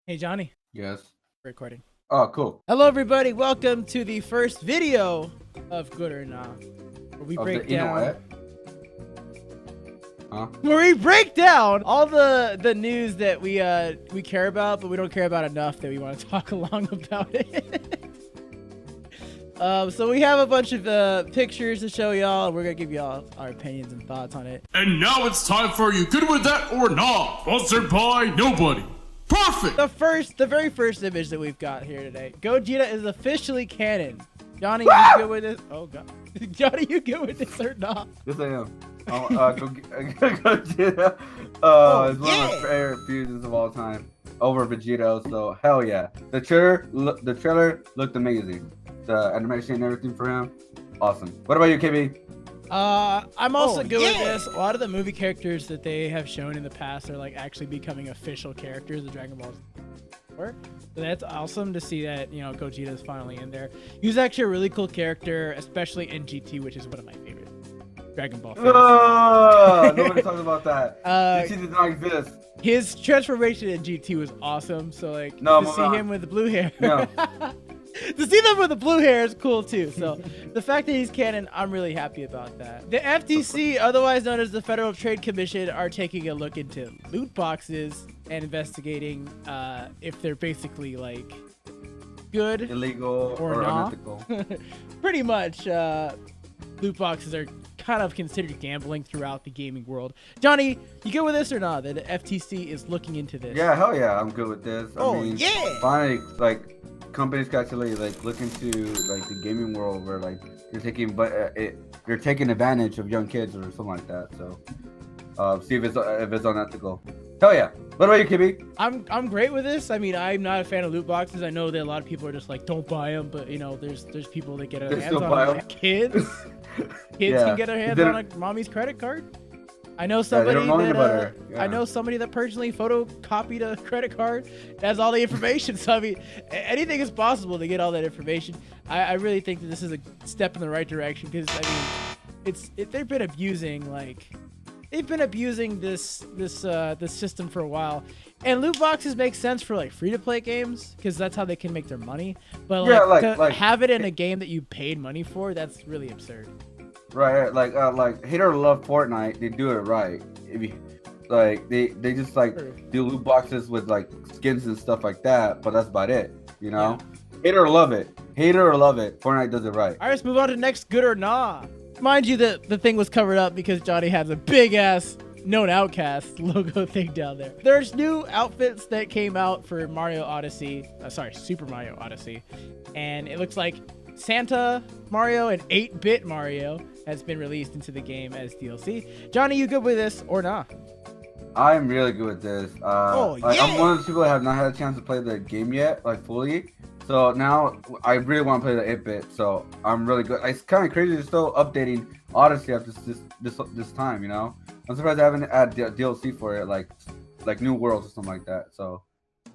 Hey, Johnny. Yes. Recording. Oh, cool. Hello, everybody. Welcome to the first video of Good or Nah, where we Of break the, you know down. what? Huh? Where we break down all the news that we care about, but we don't care about enough that we want to talk along about it. So we have a bunch of pictures to show y'all, and we're gonna give y'all our opinions and thoughts on it. And now it's time for You Good With That or Not, sponsored by nobody. Perfect! The very first image that we've got here today. Gogeta is officially canon. Johnny, you good with this? Oh god. Johnny, you good with this or not? Yes, I am. Gogeta. It's one of my favorite fusions of all time. Over Vegito, so hell yeah. The trailer looked amazing. The animation and everything for him, awesome. What about you, KB? I'm also good with this. A lot of the movie characters that they have shown in the past are like actually becoming official characters of Dragon Ball Z. So that's awesome to see that, you know, Gogeta is finally in there. He was actually a really cool character, especially in GT, which is one of my favorite Dragon Ball films. Nobody talks about that. GT did not exist. His transformation in GT was awesome. So like to see him with the blue hair. No. To see them with the blue hair is cool too. So the fact that he's canon, I'm really happy about that. The FTC, otherwise known as the Federal Trade Commission, are taking a look into loot boxes and investigating if they're basically like good, illegal, or unethical. Pretty much, loot boxes are kind of considered gambling throughout the gaming world. Johnny, you good with this or not? That the FTC is looking into this? Yeah, hell yeah, I'm good with this. I mean, finally, like, companies can actually like look into like the gaming world where like you're taking advantage of young kids or something like that. So see if it's unethical. Hell yeah. What about you, Kibby? I'm great with this. I mean, I'm not a fan of loot boxes. I know that a lot of people are just like, don't buy them, but you know, there's people that get their hands on them. Like kids can get their hands on a mommy's credit card. I know somebody I know somebody that personally photocopied a credit card that has all the information. So I mean, anything is possible to get all that information. I really think that this is a step in the right direction because I mean, they've been abusing this system for a while, and loot boxes make sense for like free-to-play games because that's how they can make their money. But like have it in a game that you paid money for, that's really absurd. Right, like hater love Fortnite, they do it right. If you, like they just like do loot boxes with like skins and stuff like that, but that's about it, you know. Yeah. Hater or love it, Fortnite does it right. All right, let's move on to next good or nah. Mind you that the thing was covered up because Johnny has a big ass known outcast logo thing down there. There's new outfits that came out for Super Mario Odyssey, and it looks like Santa Mario and 8-bit Mario has been released into the game as DLC. Johnny, you good with this or not? I'm really good with this. I'm one of those people that have not had a chance to play the game yet, like fully. So now I really want to play the 8-bit. So I'm really good. It's kind of crazy they're still updating Odyssey after this time. You know, I'm surprised I haven't added DLC for it, like new worlds or something like that. So.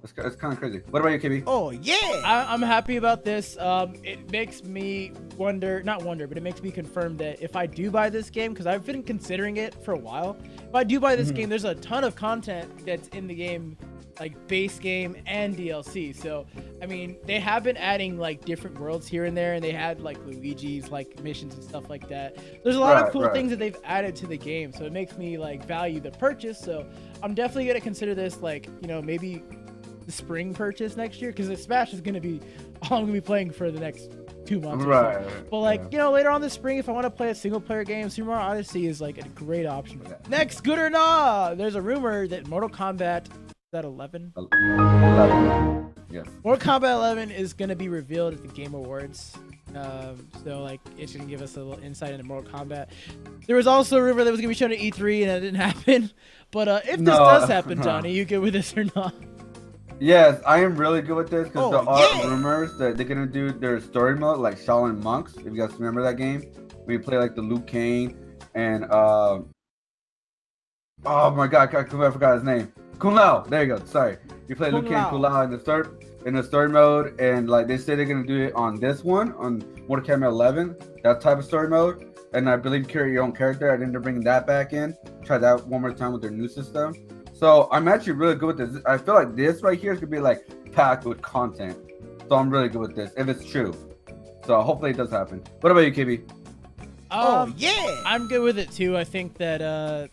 It's kind of crazy. What about you, KB? Oh, yeah! I'm happy about this. It makes me it makes me confirm that if I do buy this game, because I've been considering it for a while, if I do buy this game, there's a ton of content that's in the game, like base game and DLC. So, I mean, they have been adding like different worlds here and there, and they had like Luigi's like missions and stuff like that. There's a lot of cool things that they've added to the game, so it makes me like value the purchase. So, I'm definitely gonna consider this like, you know, maybe the spring purchase next year, because the Smash is going to be all I'm going to be playing for the next 2 months or so. But like, you know, later on this spring, if I want to play a single player game, Super Mario Odyssey is like a great option. Next, good or not, there's a rumor that Mortal Kombat, is that 11? 11. Yes. Mortal Kombat 11 is going to be revealed at the Game Awards. So like, it's going to give us a little insight into Mortal Kombat. There was also a rumor that was going to be shown at E3 and that didn't happen. But if this does happen, Johnny, you good with this or not? Yes, I am really good with this because there are rumors that they're gonna do their story mode like Shaolin Monks. If you guys remember that game, where you play like the Liu Kang and oh my god, I forgot his name. Kung Lao. There you go. Sorry, you play Liu Kang, Kung Lao in the story mode, and like they say they're gonna do it on this one on Mortal Kombat 11, that type of story mode. And I believe create your own character. I think they're bringing that back in. Try that one more time with their new system. So I'm actually really good with this. I feel like this right here is gonna be like packed with content. So I'm really good with this if it's true. So hopefully it does happen. What about you, KB? Yeah, I'm good with it too. I think that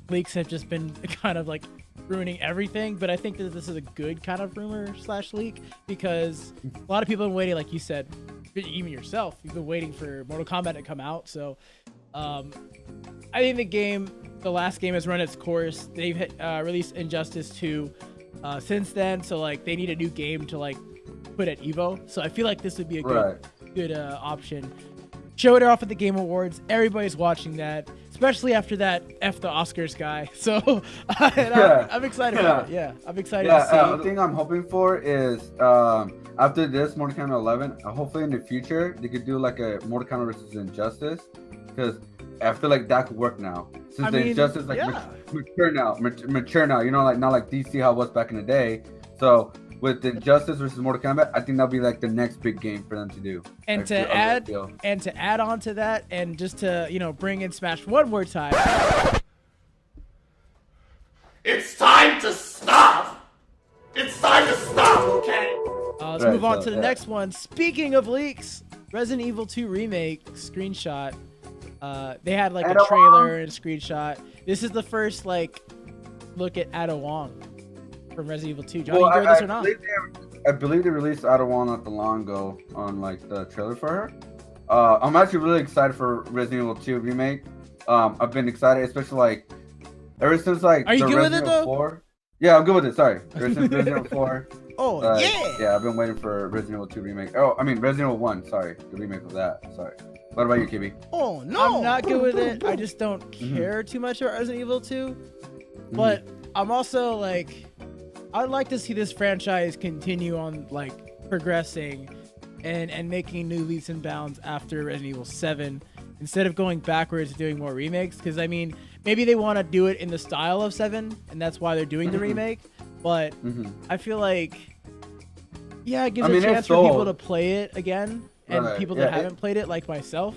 leaks have just been kind of like ruining everything, but I think that this is a good kind of rumor slash leak because a lot of people have been waiting, like you said, even yourself, you've been waiting for Mortal Kombat to come out. So I think the last game has run its course. They've released Injustice 2 since then, so like they need a new game to like put at Evo. So I feel like this would be a good option. Show it off at the Game Awards. Everybody's watching that, especially after that F the Oscars guy. So I'm excited about it. Yeah, I'm excited to see. The thing I'm hoping for is after this Mortal Kombat 11, hopefully in the future they could do like a Mortal Kombat versus Injustice, because I feel like that could work now. Since the Injustice like mature now. You know, like not like DC how it was back in the day. So with Injustice versus Mortal Kombat, I think that'll be like the next big game for them to do. And to add on to that, and just to bring in Smash one more time. It's time to stop. It's time to stop. Okay. Let's move on to the next one. Speaking of leaks, Resident Evil 2 remake screenshot. They had like a trailer and a screenshot. This is the first like look at Ada Wong from Resident Evil 2. Johnny, you enjoyed this or not? I believe they released Ada Wong not too long ago on like the trailer for her. I'm actually really excited for Resident Evil 2 remake. I've been excited, especially like ever since like Are you good with it though? 4. Yeah, I'm good with it. Sorry. Ever since Resident Evil 4. Yeah. Yeah, I've been waiting for Resident Evil 2 remake. Oh, I mean Resident Evil 1. Sorry, the remake of that. Sorry. What about you, KB? Oh no, I'm not good with it. I just don't care too much about Resident Evil 2. But I'm also like, I'd like to see this franchise continue on like progressing and making new leaps and bounds after Resident Evil 7 instead of going backwards and doing more remakes. Because I mean, maybe they want to do it in the style of 7 and that's why they're doing the remake. But I feel like, it gives a chance for people to play it again. And people that haven't played it, like myself,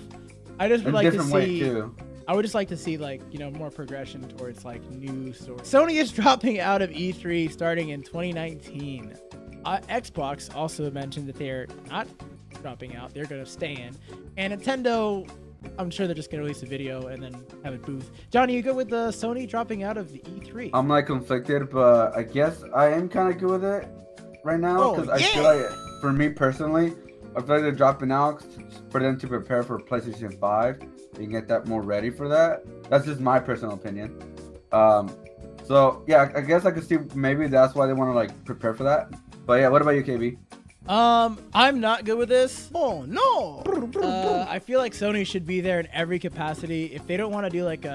I just would like to see. I would just like to see like more progression towards like new stories. Sony is dropping out of E3 starting in 2019. Xbox also mentioned that they're not dropping out; they're going to stay in. And Nintendo, I'm sure they're just going to release a video and then have a booth. Johnny, you good with the Sony dropping out of the E3? I'm like conflicted, but I guess I am kind of good with it right now because I feel like, for me personally, I feel like they're dropping out for them to prepare for PlayStation 5. You can get that more ready for that. That's just my personal opinion. So yeah, I guess I could see maybe that's why they want to like prepare for that. But yeah, what about you, KB? I'm not good with this. Oh no. I feel like Sony should be there in every capacity. If they don't want to do like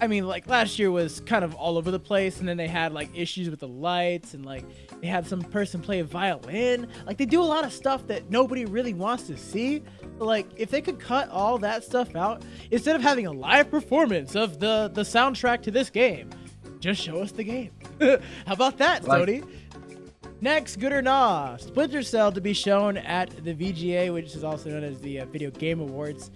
like last year was kind of all over the place, and then they had like issues with the lights, and like they had some person play a violin. Like they do a lot of stuff that nobody really wants to see. But like if they could cut all that stuff out instead of having a live performance of the soundtrack to this game, just show us the game. How about that, Sony? Next, good or nah, Splinter Cell to be shown at the VGA, which is also known as the Video Game Awards.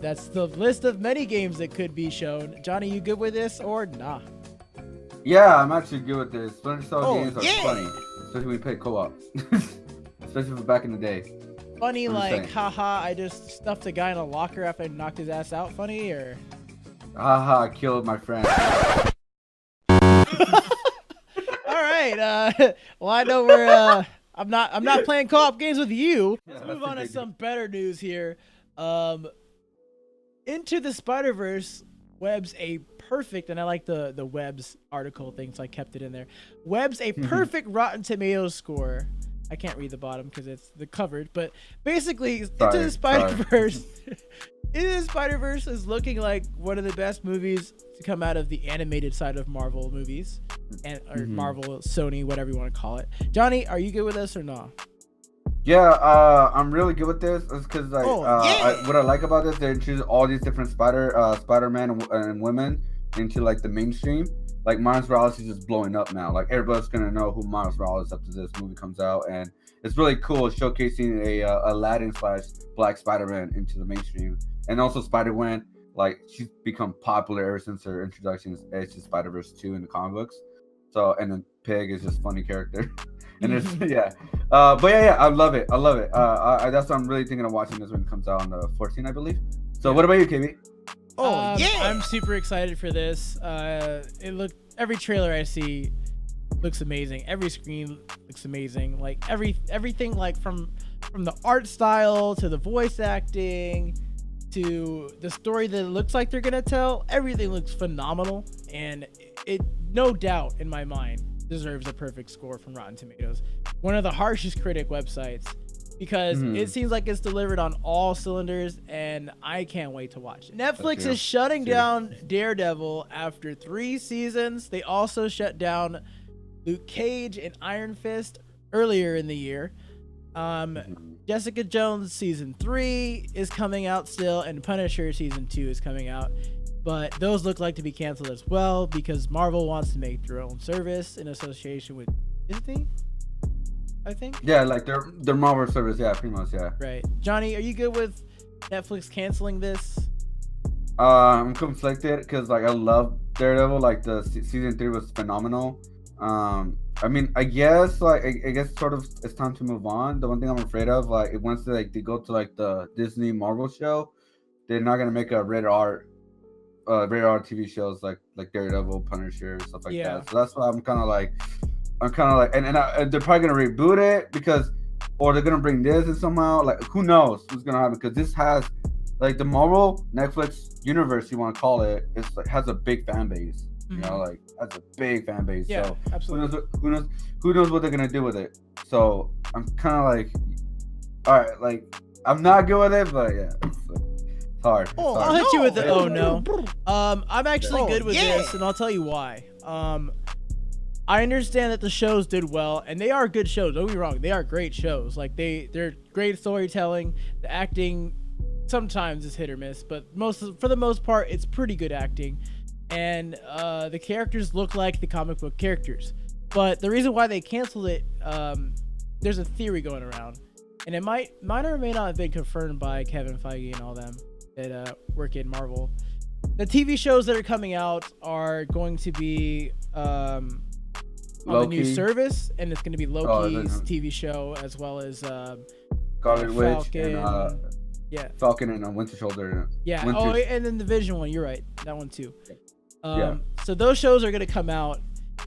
That's the list of many games that could be shown. Johnny, you good with this or nah? Yeah, I'm actually good with this. Splinter Cell games are funny, especially when we play co-op. Especially for back in the day. Funny like, haha, I just stuffed a guy in a locker after I knocked his ass out. Funny or? Haha, I killed my friend. All right. Well, I know we're. I'm not playing co-op games with you. Let's move on to some better news here. Into the Spider-Verse webs a perfect, and I like the webs article thing, so I kept it in there. Webs a perfect Rotten Tomatoes score. I can't read the bottom because it's the covered, but basically, Into the Spider-Verse. Into the Spider-Verse is looking like one of the best movies to come out of the animated side of Marvel movies, or Marvel, Sony, whatever you want to call it. Johnny, are you good with this or not? Yeah, I'm really good with this. It's because like what I like about this, they introduce all these different Spider-Man and women into like the mainstream. Like Miles Morales is just blowing up now. Like everybody's gonna know who Miles Morales is after this movie comes out, and it's really cool showcasing a Aladdin / Black Spider-Man into the mainstream, and also Spider-Gwen. like she's become popular ever since her introduction to Edge to Spider-Verse 2 in the comic books. So and then Pig is just funny character. And it's but yeah, I love it. That's what I'm really thinking of watching this when it comes out on the 14th, I believe. So what about you, KB? I'm super excited for this. Every trailer I see looks amazing. Every screen looks amazing. Like everything, like from the art style to the voice acting to the story that it looks like they're gonna tell. Everything looks phenomenal, and it no doubt in my mind deserves a perfect score from Rotten Tomatoes, one of the harshest critic websites, because it seems like it's delivered on all cylinders, and I can't wait to watch it. Netflix is shutting down Daredevil after 3 seasons. They also shut down Luke Cage and Iron Fist earlier in the year. Jessica Jones season 3 is coming out still, and Punisher season 2 is coming out. But those look like to be canceled as well because Marvel wants to make their own service in association with Disney, I think. Yeah, like their Marvel service, yeah, pretty much, yeah. Right. Johnny, are you good with Netflix canceling this? I'm conflicted because like I love Daredevil. Like the season 3 was phenomenal. I mean, I guess sort of it's time to move on. The one thing I'm afraid of, like, once they go to like the Disney Marvel show, they're not gonna make a rated R TV shows like Daredevil, Punisher, stuff like that. So that's why I'm kind of like, and they're probably gonna reboot it or they're gonna bring this in somehow. Like, who knows what's gonna happen? Because this has, like, the Marvel Netflix universe, you want to call it, it's like has a big fan base. You know, like that's a big fan base. Yeah, so absolutely. Who knows what they're gonna do with it? So I'm kind of like, all right, like I'm not good with it, but yeah, it's hard. I'll hit you with the no. I'm actually good with this, and I'll tell you why. I understand that the shows did well, and they are good shows. Don't get me wrong, they are great shows. Like they're great storytelling. The acting sometimes is hit or miss, but for the most part, it's pretty good acting. And the characters look like the comic book characters. But the reason why they canceled it, there's a theory going around, and it might or may not have been confirmed by Kevin Feige and all them that work in Marvel. The TV shows that are coming out are going to be on the new service, and it's going to be Loki's TV show, as well as Scarlet Witch and Falcon and Winter Soldier. Yeah. And then the Vision one. You're right. That one too. So those shows are going to come out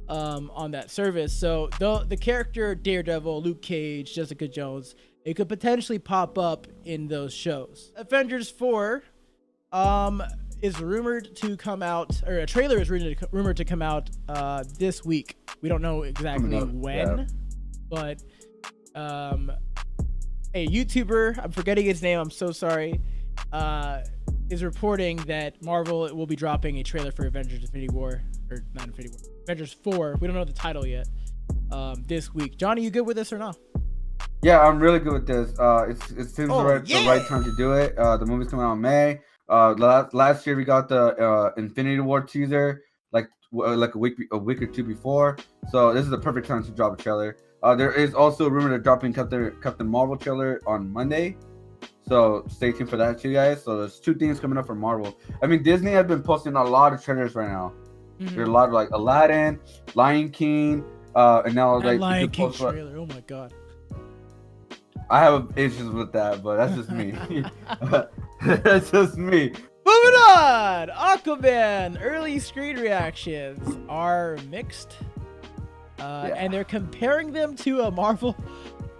on that service. So the character Daredevil, Luke Cage, Jessica Jones, it could potentially pop up in those shows. Avengers 4 is rumored to come out, or a trailer is rumored to come out this week. We don't know exactly when, but a YouTuber, I'm forgetting his name, I'm so sorry, is reporting that Marvel will be dropping a trailer for Avengers Avengers 4. We don't know the title yet. This week. Johnny, you good with this or not? Yeah, I'm really good with this. It seems the right time to do it. The movie's coming out in May. Last year we got the Infinity War teaser like a week or two before. So this is the perfect time to drop a trailer. There is also a rumor they're dropping Captain Marvel trailer on Monday. So stay tuned for that too, guys. So there's 2 things coming up for Marvel. I mean, Disney has been posting a lot of trailers right now. There's a lot of like Aladdin, Lion King, and now like Lion King trailer. Oh my god. I have issues with that, but that's just me. That's just me. Moving on, Aquaman. Early screen reactions are mixed, and they're comparing them to a Marvel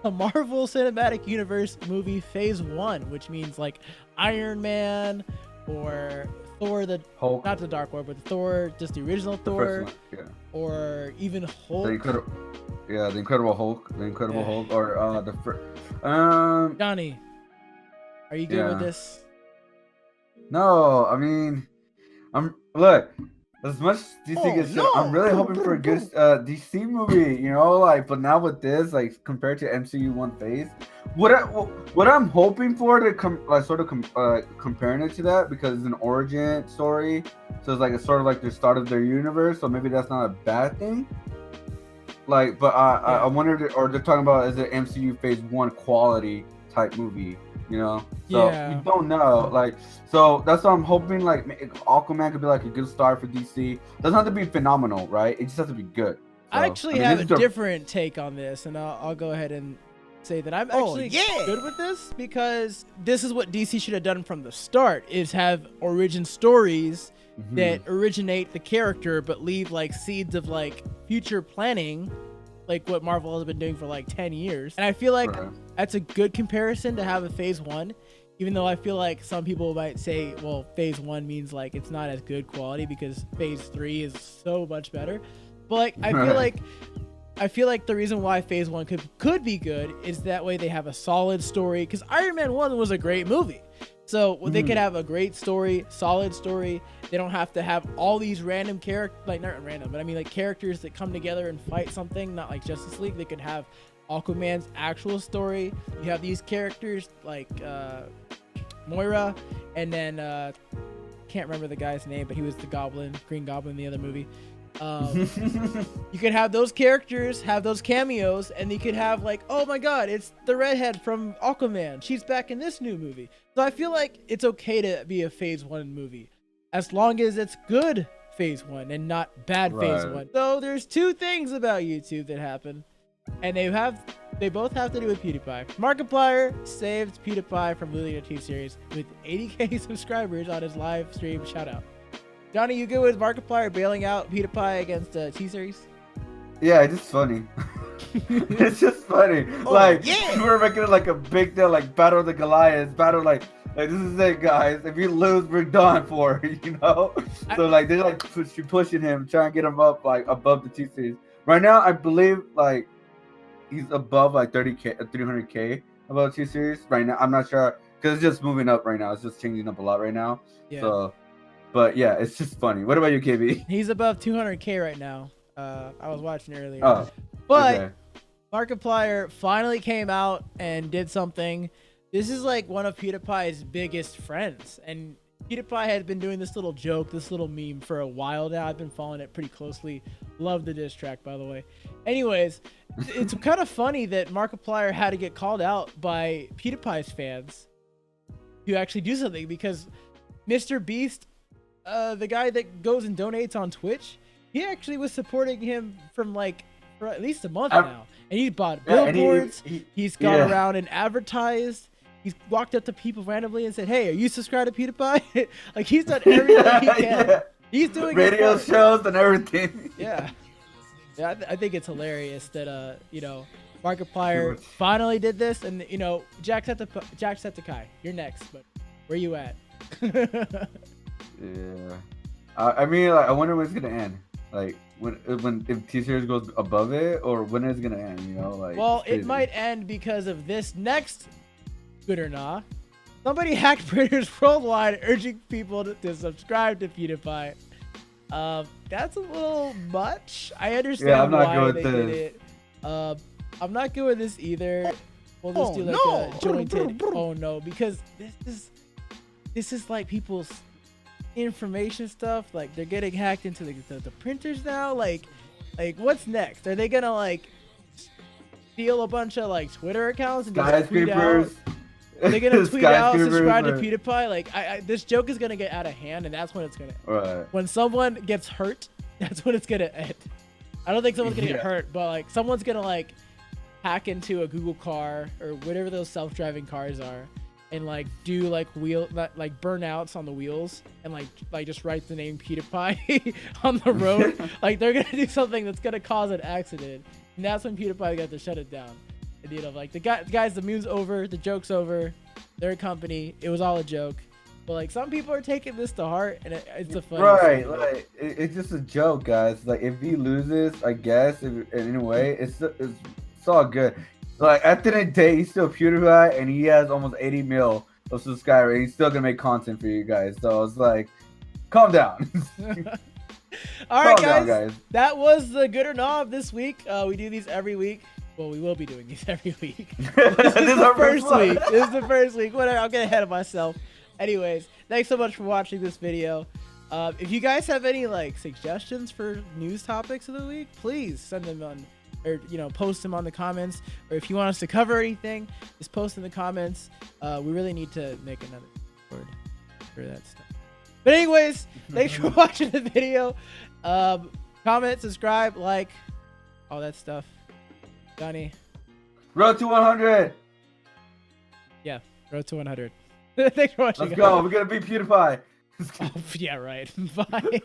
Cinematic Universe movie Phase 1, which means like Iron Man or Thor, Hulk. Not the Dark World, but Thor, just the original Thor, or even Hulk. The Incredible Hulk, or Johnny, are you good with this? No, I mean, as much DC gets shit, I'm really hoping for a good DC movie, you know, like, but now with this, like, compared to MCU one phase, what I'm hoping for to comparing it to that, because it's an origin story, so it's like it's sort of like the start of their universe, so maybe that's not a bad thing. Like, but I wondered, or they're talking about is it MCU phase 1 quality type movie, you know. So you don't know, like, so that's why I'm hoping like Aquaman could be like a good start for DC. Doesn't have to be phenomenal, right? It just has to be good. So, I actually have a different take on this, and I'll go ahead and say that I'm actually good with this, because this is what DC should have done from the start: is have origin stories that originate the character, but leave like seeds of like future planning, like what Marvel has been doing for like 10 years. And I feel like that's a good comparison to have a phase 1, even though I feel like some people might say, well, phase 1 means like it's not as good quality because phase 3 is so much better. But like I feel like the reason why phase 1 could be good is that way they have a solid story, because Iron Man 1 was a great movie. So they could have a great story, solid story. They don't have to have all these random characters, like not random, but I mean like characters that come together and fight something, not like Justice League. They could have Aquaman's actual story. You have these characters like Moira, and then can't remember the guy's name, but he was the Goblin, Green Goblin in the other movie. You could have those characters, have those cameos, and you could have like, oh my god, it's the redhead from Aquaman, she's back in this new movie. So I feel like it's okay to be a phase 1 movie as long as it's good phase 1 and not bad phase 1. So there's 2 things about YouTube that happen, and they both have to do with PewDiePie. Markiplier saved PewDiePie from losing a T-Series with 80k subscribers on his live stream. Shout out. Johnny, you good with Markiplier bailing out PewDiePie against T-Series? Yeah, it's just funny. It's just funny. We're making it like a big deal, like Battle of the Goliaths, like this is it, guys. If you lose, we're done for, you know? So like they're like pushing him, trying to get him up like above the T-Series. Right now, I believe like he's above like 30k, 300k above T-Series right now. I'm not sure because it's just moving up right now. It's just changing up a lot right now. Yeah. So. But yeah, it's just funny. What about you, KB? He's above 200k right now. I was watching earlier. Oh, but Markiplier finally came out and did something. This is like one of PewDiePie's biggest friends, and PewDiePie has been doing this little joke, this little meme for a while now. I've been following it pretty closely. Love the diss track, by the way. Anyways, it's kind of funny that Markiplier had to get called out by PewDiePie's fans to actually do something, because Mr. Beast, the guy that goes and donates on Twitch, he actually was supporting him from like for at least a month now, and he bought billboards. He's gone around and advertised. He's walked up to people randomly and said, "Hey, are you subscribed to PewDiePie?" Like he's done everything he can. He's doing radio shows and everything. Yeah, I think it's hilarious that you know, Markiplier finally did this, and you know, Jacksepticeye, you're next, but where you at? Yeah, I mean, like, I wonder when it's gonna end. Like, if T-Series goes above it, or when it's gonna end. You know, like. Well, it might end because of this next good or not. Somebody hacked printers worldwide, urging people to subscribe to PewDiePie. That's a little much. I understand why they did it. I'm not good with this either. We'll just do like a jointed. Oh no, because this is like people's information stuff. Like they're getting hacked into the printers now. Like what's next? Are they gonna like steal a bunch of like Twitter accounts and just tweet out? Are they gonna tweet out subscribe to PewDiePie? Like this joke is gonna get out of hand, and that's when it's gonna when someone gets hurt, that's when it's gonna end. I don't think someone's gonna get hurt, but like someone's gonna like hack into a Google car or whatever those self-driving cars are, and like do like like burnouts on the wheels, and like just write the name PewDiePie on the road. Like they're gonna do something that's gonna cause an accident, and that's when PewDiePie got to shut it down. And, you know, like the guys, the meme's over, the joke's over. They're a company. It was all a joke. But like some people are taking this to heart, and it's a funny thing. Like it's just a joke, guys. Like if he loses, I guess in any way, it's all good. Like at the end of the day, he's still PewDiePie, and he has almost 80 mil of subscribers. And he's still gonna make content for you guys. So it's like, calm down. All right, guys. That was the good or not of this week. We do these every week. Well, we will be doing these every week. This is the first week. This is the first week. Whatever. I'll get ahead of myself. Anyways, thanks so much for watching this video. If you guys have any like suggestions for news topics of the week, please send them on or post them on the comments, or if you want us to cover anything, just post in the comments. We really need to make another Discord for that stuff. But anyways, thanks for watching the video. Comment, subscribe, like, all that stuff. Johnny. Road to 100. Yeah, road to 100. Thanks for watching. Let's go. We're gonna beat PewDiePie. Oh, yeah, right. Bye.